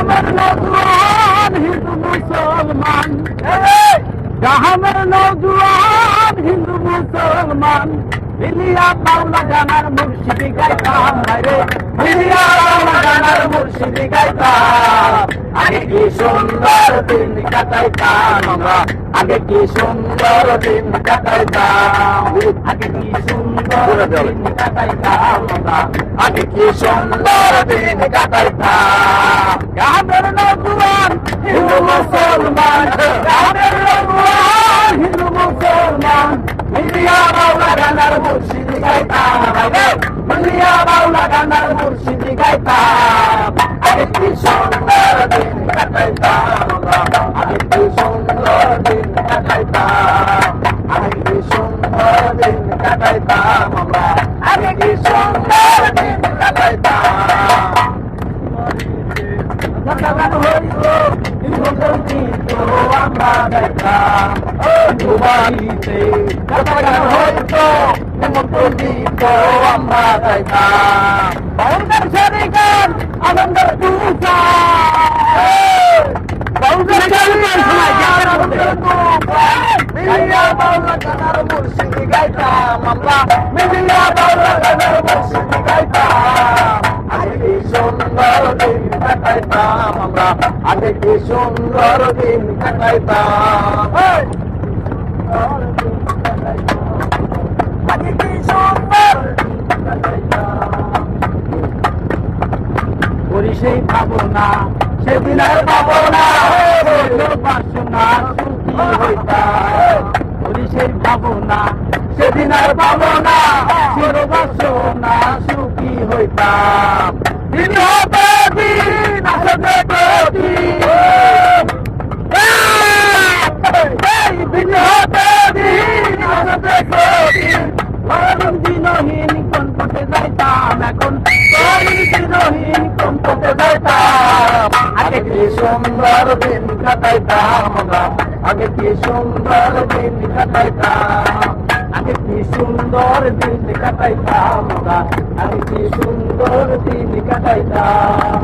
জাহামের নৌজওয়ান হিন্দু মুসলমান, জাহামের নৌজওয়ান হিন্দু মুসলমান, মিলিয়া বাউলা গানার মুর্শিদি গাইতাম রে, মিলিয়া বাউলা গানার মুর্শিদি গাইতাম। আগে কি সুন্দর দিন কাটাইতাম আমরা, আগে কি সুন্দর দিন কাটাইতাম, আগে কি সুন্দর দিন কাটাইতাম আমরা, আগে কি সুন্দর দিন কাটাইতাম। গ্রামের নৌজওয়ান হিন্দু মুসলমান, গ্রামের নৌজওয়ান হিন্দু মুসলমান, মিলিয়া বাউলা গানার মুর্শিদি গাইতাম রে, মিলিয়া বাউলা গানার মুর্শিদি গাইতাম। আগে কি সুন্দর দিন কাটাইতাম আমরা, আগে কি সুন্দর দিন কাটাইতাম, আগে কি সুন্দর দিন কাটাইতাম আমরা, আগে কি সুন্দর দিন কাটাইতাম। আমরা দেখলাম দুবাইতে হয়তো গীত আমরা দেখলাম, বাউন্ডার শরিকান আনন্দের তুষার, বাউন্ডার শরিকান মিলিয়া বাউলা গানার মুর্শিদি গাইতাম আমরা, মিলিয়া বাউলা গানার মুর্শিদি গাইতাম। আগে কি সুন্দর দিন কাটাইতাম আমরা, আগে কি সুন্দর দিন কাটাইতাম, আগে কি সুন্দর করি সেই ভাবনা, সেদিন আর পাবো না বাসনা সুখী হইতাম, করি সেই ভাবনা, সেদিন আর পাবো না বাসনা সুখী হইতাম। দিন হতে দিন আসতে দিন হতে দিন আসতে দিন, দিনহীন কনকটে যাইতাম এখন, দিনহীন কনকটে যাইতাম। আগে কি সুন্দর দিন কাটাইতাম আমরা, আগে কি সুন্দর দিন কাটাইতাম, আগে কি সুন্দর দিন কাটাইতাম আমরা, আগে কি সুন্দর দিন কাটাইতাম।